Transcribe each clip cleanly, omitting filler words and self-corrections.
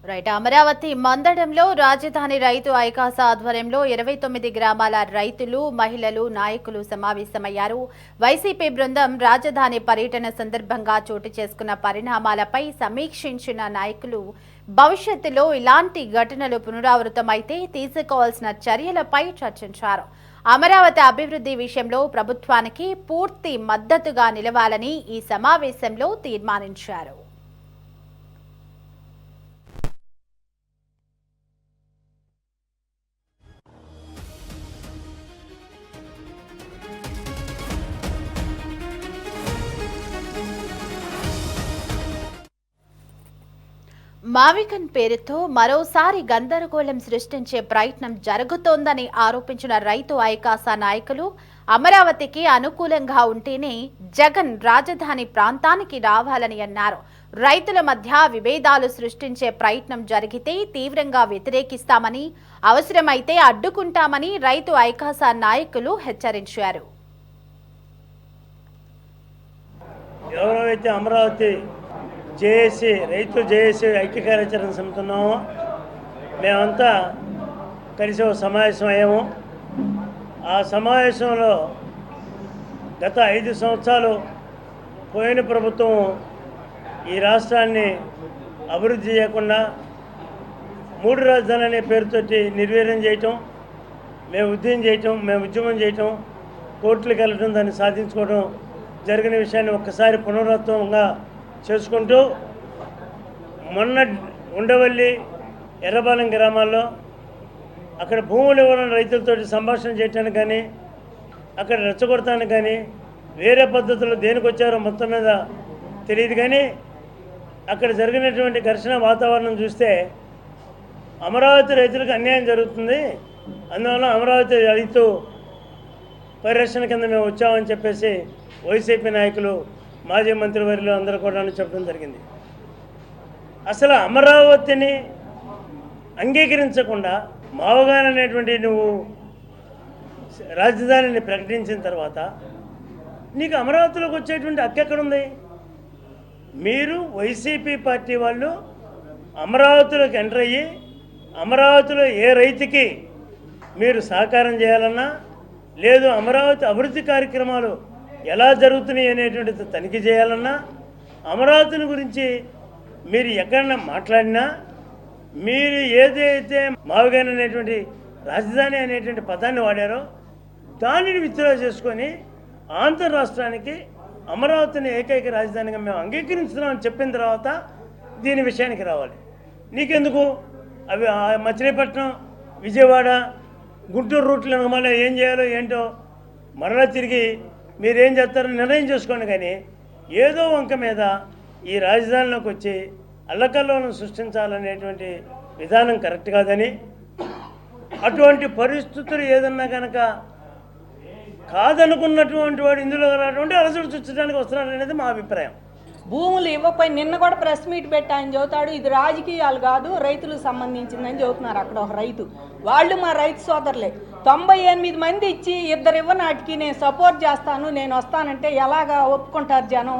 Right. Amaravati మందడంలో రాజధాని రైతు ఐకాస ఆధ్వర్యంలో 29 గ్రామాల రైతులు, మహిళలు, నాయకులు సమావేశమయ్యారు. వైసీపీ బృందం రాజధాని పర్యటన సందర్భంగా చోటు చేసుకున్న పరిణామాలపై సమీక్షించిన నాయకులు భవిష్యత్తులో ఇలాంటి ఘటనలు పునరావృతమైతే తీసుకోవాల్సిన చర్యలపై చర్చించారు. అమరావతి అభివృద్ధి విషయంలో ప్రభుత్వానికి పూర్తి మద్దతుగా నిలవాలని ఈ సమావేశంలో తీర్మానించారు. మావికన్ పేరుతో మరోసారి గందరగోళం సృష్టించే ప్రయత్నం జరుగుతోందని ఆరోపించిన రైతు ఐకాస నాయకులు అమరావతికి అనుకూలంగా ఉంటేనే జగన్ రాజధాని ప్రాంతానికి రావాలని అన్నారు. రైతుల మధ్య విభేదాలు సృష్టించే ప్రయత్నం జరిగితే తీవ్రంగా వ్యతిరేకిస్తామని, అవసరమైతే అడ్డుకుంటామని రైతు ఐకాస నాయకులు హెచ్చరించారు. ఎవరైతే అమరావతి జేఏసీ రైతు జేఏసీ ఐక్య కార్యాచరణ సమితి ఉన్నామో మేమంతా కలిసి ఒక సమావేశం అయ్యాము. ఆ సమావేశంలో గత 5 సంవత్సరాలు పోయిన ప్రభుత్వం ఈ రాష్ట్రాన్ని అభివృద్ధి చేయకుండా 3 రాజధానులు అనే పేరుతోటి నిర్వీర్యం చేయటం, మేము ఉద్యమం చేయటం, కోర్టులకు వెళ్ళటం, దాన్ని సాధించుకోవడం జరిగిన విషయాన్ని ఒక్కసారి పునరావృతంగా చేసుకుంటూ మొన్న ఉండవల్లి, ఎర్రబాలెం గ్రామాల్లో అక్కడ భూములు ఇవ్వడం రైతులతో సంభాషణ చేయటానికి కానీ, అక్కడ రెచ్చగొడటానికి కానీ, వేరే పద్ధతుల్లో దేనికి వచ్చారో మొత్తం మీద తెలియదు. కానీ అక్కడ జరిగినటువంటి ఘర్షణ వాతావరణం చూస్తే అమరావతి రైతులకు అన్యాయం జరుగుతుంది, అందువల్ల అమరావతి రైతు పరిరక్షణ కింద మేము వచ్చామని చెప్పేసి వైసీపీ నాయకులు, మాజీ మంత్రివర్యులు అందరూ కూడా చెప్పడం జరిగింది. అసలు అమరావతిని అంగీకరించకుండా మావగాన్ అనేటువంటి నువ్వు రాజధానిని ప్రకటించిన తర్వాత నీకు అమరావతిలోకి వచ్చేటువంటి హక్కు ఎక్కడుంది? మీరు వైసీపీ పార్టీ వాళ్ళు అమరావతిలోకి ఎంటర్ అయ్యి అమరావతిలో ఏ రైతుకి మీరు సహకారం చేయాలన్నా, లేదు అమరావతి అభివృద్ధి కార్యక్రమాలు ఎలా జరుగుతున్నాయి అనేటువంటిది తనిఖీ చేయాలన్నా, అమరావతిని గురించి మీరు ఎక్కడన్నా మాట్లాడినా, మీరు ఏదైతే మావగాన్ అనేటువంటి రాజధాని అనేటువంటి పదాన్ని వాడారో దానిని విత్డ్రా చేసుకొని ఆంధ్ర రాష్ట్రానికి అమరావతిని ఏకైక రాజధానిగా మేము అంగీకరించున్నామని చెప్పిన తర్వాత దీని విషయానికి రావాలి. నీకెందుకు అవి మచిలీపట్నం, విజయవాడ, గుంటూరు రూట్లను మళ్ళీ ఏం చేయాలో ఏంటో మరలా తిరిగి మీరేం చేస్తారో నిర్ణయం చేసుకోండి. కానీ ఏదో వంక మీద ఈ రాజధానిలోకి వచ్చి అల్లకల్లోలను సృష్టించాలనేటువంటి విధానం కరెక్ట్ కాదని, అటువంటి పరిస్థితులు ఏదన్నా కనుక కాదనుకున్నటువంటి వాడు ఇందులో రావడం అలసడు చుచ్చడానికి వస్తున్నాడు అనేది మా అభిప్రాయం. భూములు ఇవ్వకపోయి నిన్న కూడా ప్రెస్ మీట్ పెట్టి ఆయన చెబుతాడు ఇది రాజకీయాలు కాదు, రైతులకు సంబంధించిందని చెబుతున్నారు. అక్కడ ఒక రైతు, వాళ్ళు మా రైతు సోదరులే. 98 మంది ఇచ్చి 2 ఇవ్వనాటికి నేను సపోర్ట్ చేస్తాను, నేను వస్తానంటే ఎలాగా ఒప్పుకుంటారు జనం?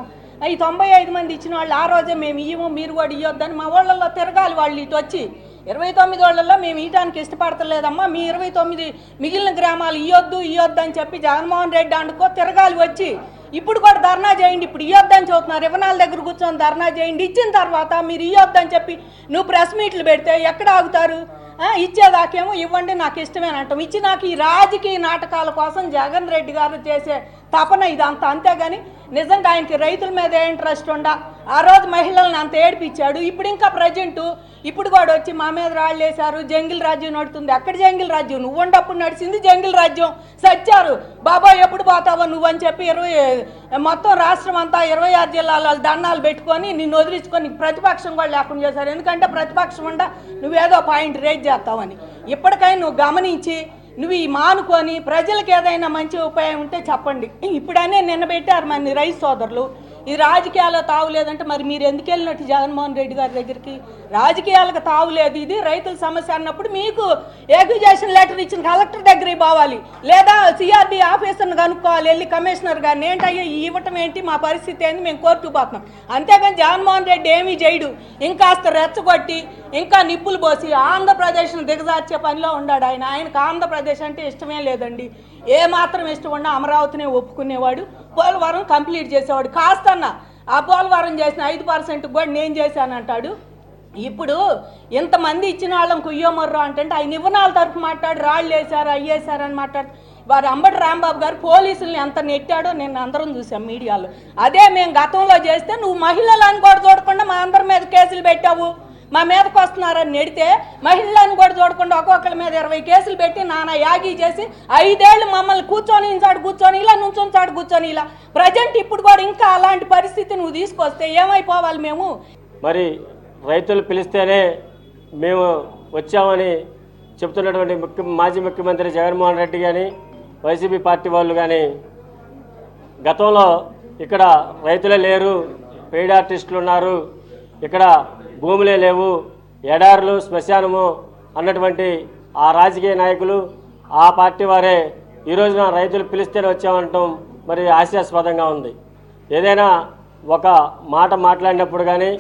ఈ 95 మంది ఇచ్చిన వాళ్ళు ఆ రోజే మేము ఇవ్వము, మీరు కూడా ఇవ్వద్దని మా వాళ్ళల్లో తిరగాలి. వాళ్ళు ఇటు వచ్చి 29 వాళ్ళల్లో మేము ఇవ్వడానికి ఇష్టపడతలేదమ్మా, మీ 29 మిగిలిన గ్రామాలు ఇవ్వద్దు అని చెప్పి జగన్మోహన్ రెడ్డి అండుకో తిరగాలి వచ్చి. ఇప్పుడు కూడా ధర్నా చేయండి, ఇప్పుడు ఇవ్వద్దని చెబుతున్నారు, ఇవ్వనాల దగ్గర కూర్చొని ధర్నా చేయండి. ఇచ్చిన తర్వాత మీరు ఇవ్వద్దని చెప్పి నువ్వు ప్రెస్ మీట్లు పెడితే ఎక్కడ ఆగుతారు? ఇచ్చేదాకేమో ఇవ్వండి నాకు ఇష్టమేనంటాం. ఇచ్చి నాకు ఈ రాజకీయ నాటకాల కోసం జగన్ రెడ్డి గారు చేసే తపన ఇదంతా. అంతేగాని నిజంగా ఆయనకి రైతుల మీద ఇంట్రెస్ట్ ఉండ ఆ రోజు మహిళలను అంత ఏడిపించాడు. ఇప్పుడు ఇంకా ప్రజెంటు ఇప్పుడు కూడా వచ్చి మా మీద రాళ్ళు వేశారు, జంగిల్ రాజ్యం నడుతుంది. ఎక్కడ జంగిల్ రాజ్యం? నువ్వు ఉండప్పుడు నడిచింది జంగిల్ రాజ్యం. సచ్చారు బాబాయ్ ఎప్పుడు పోతావో నువ్వు అని చెప్పి మొత్తం రాష్ట్రం అంతా 26 జిల్లాల దండాలు పెట్టుకొని నిన్ను వదిలించుకొని ప్రతిపక్షం కూడా లేకుండా చేశారు. ఎందుకంటే ప్రతిపక్షం ఉండ నువ్వేదో పాయింట్ రేజ్ చేస్తావని. ఇప్పటికైనా నువ్వు గమనించి నువ్వు ఈ మానుకొని ప్రజలకు ఏదైనా మంచి ఉపాయం ఉంటే చెప్పండి. ఇప్పుడనే నిన్న పెట్టారు మన రైతు సోదరులు ఈ రాజకీయాల్లో తావులేదంటే మరి మీరు ఎందుకు వెళ్ళినట్టు జగన్మోహన్ రెడ్డి గారి దగ్గరికి? రాజకీయాలకు తావులేదు, ఇది రైతుల సమస్య అన్నప్పుడు మీకు ఎగ్యుజేషన్ లెటర్ ఇచ్చిన కలెక్టర్ దగ్గరికి పోవాలి, లేదా సిఆర్డీ ఆఫీసర్ని కనుక్కోవాలి, వెళ్ళి కమిషనర్ గారిని ఏంటయ్యా ఇవ్వటం ఏంటి, మా పరిస్థితి ఏంటి, మేము కోర్టుకు పోతున్నాం. అంతేగాని జగన్మోహన్ రెడ్డి ఏమీ చేయడు, ఇంకాస్త రెచ్చగొట్టి ఇంకా నిప్పులు పోసి ఆంధ్రప్రదేశ్ను దిగజార్చే పనిలో ఉన్నాడు ఆయన. ఆయనకు ఆంధ్రప్రదేశ్ అంటే ఇష్టమే లేదండి, ఏ మాత్రం ఇష్టం ఉన్నా అమరావతినే ఒప్పుకునేవాడు, పోలవరం కంప్లీట్ చేసేవాడు. కాస్తన్నా ఆ పోలవరం చేసిన 5% కూడా నేను చేశానంటాడు. ఇప్పుడు ఇంతమంది ఇచ్చిన వాళ్ళని కుయ్యోమర్రో అంటే ఆయన ఇవ్వనాల తరఫు మాట్లాడు, రాళ్ళు వేశారు అయ్యేశారని మాట్లాడు. వారు అంబటి రాంబాబు గారు పోలీసుల్ని ఎంత నెట్టాడో నేను అందరం చూసాం మీడియాలో. అదే మేము గతంలో చేస్తే నువ్వు మహిళలను కూడా చూడకుండా మా అందరి మీద కేసులు పెట్టావు, మా మీదకి వస్తున్నారని నెడితే మహిళలను కూడా చూడకుండా ఒక్కొక్కరి మీద 20 కేసులు పెట్టి నానా యాగి చేసి 5 ఏళ్ళు మమ్మల్ని కూర్చొని ఇంచాడు కూర్చొని ఇలా నుంచొని కూర్చొని ఇలా ప్రజెంట్ ఇప్పుడు కూడా ఇంకా అలాంటి పరిస్థితి నువ్వు తీసుకొస్తే ఏమైపోవాలి మేము? మరి రైతులు పిలిస్తేనే మేము వచ్చామని చెప్తున్నటువంటి మాజీ ముఖ్యమంత్రి జగన్మోహన్ రెడ్డి కానీ వైసీపీ పార్టీ వాళ్ళు కానీ గతంలో ఇక్కడ రైతులే లేరు, పెయిడ్ ఆర్టిస్టులు ఉన్నారు, ఇక్కడ భూములే లేవు, ఎడారులు శ్మశానము అన్నటువంటి ఆ రాజకీయ నాయకులు ఆ పార్టీ వారే ఈ రోజున రైతులు పిలిస్తేనే వచ్చామంటాం మరి హాస్యాస్పదంగా ఉంది. ఏదైనా ఒక మాట మాట్లాడినప్పుడు కానీ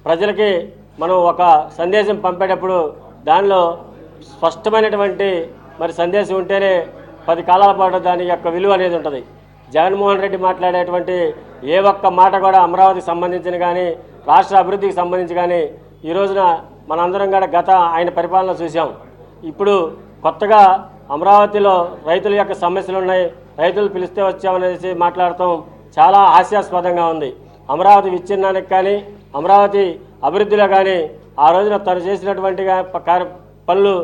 ప్రజలకి మనం ఒక సందేశం పంపేటప్పుడు దానిలో స్పష్టమైనటువంటి మరి సందేశం ఉంటేనే 10 కాలాల పాటు దాని యొక్క విలువ అనేది ఉంటుంది. జగన్మోహన్ రెడ్డి మాట్లాడేటువంటి ఏ ఒక్క మాట కూడా అమరావతికి సంబంధించిన కానీ రాష్ట్ర అభివృద్ధికి సంబంధించి కానీ ఈ రోజున మనందరం కూడా గత ఆయన పరిపాలన చూసాం. ఇప్పుడు కొత్తగా అమరావతిలో రైతుల యొక్క సమస్యలు ఉన్నాయి, రైతులు పిలిస్తే వచ్చామనేసి మాట్లాడటం చాలా హాస్యాస్పదంగా ఉంది. అమరావతి విచ్ఛిన్నానికి కానీ అమరావతి అభివృద్ధిలో కానీ ఆ రోజున తను చేసినటువంటి పనులు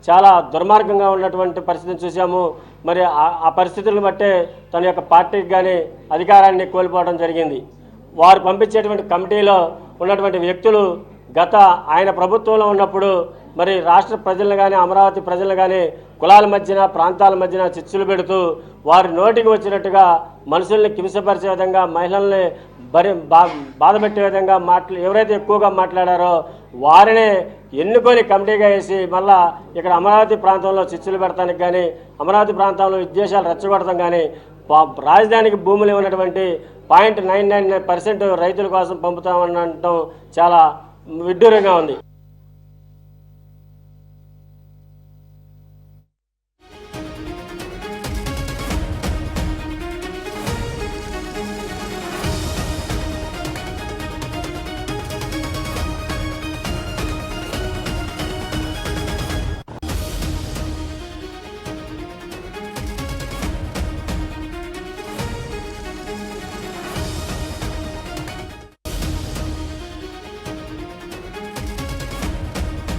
చాలా దుర్మార్గంగా ఉన్నటువంటి పరిస్థితిని చూసాము. మరి ఆ పరిస్థితులను బట్టే తన యొక్క పార్టీకి కానీ అధికారాన్ని కోల్పోవడం జరిగింది. వారు పంపించేటువంటి కమిటీలో ఉన్నటువంటి వ్యక్తులు గత ఆయన ప్రభుత్వంలో ఉన్నప్పుడు మరి రాష్ట్ర ప్రజలను కానీ అమరావతి ప్రజలను కానీ కులాల మధ్యన ప్రాంతాల మధ్యన చిచ్చులు పెడుతూ వారి నోటికి వచ్చినట్టుగా మనుషుల్ని కింసపరిచే విధంగా మహిళల్ని బాధ పెట్టే విధంగా ఎవరైతే ఎక్కువగా మాట్లాడారో వారినే ఎన్నుకొని కమిటీగా వేసి మళ్ళా ఇక్కడ అమరావతి ప్రాంతంలో చిచ్చులు పెడతానికి కానీ అమరావతి ప్రాంతంలో విద్వేషాలు రెచ్చగొడతాం కానీ రాజధానికి భూములు ఉన్నటువంటి 0.99% రైతుల కోసం పంపుతామని అనటం చాలా విడ్డూరంగా ఉంది.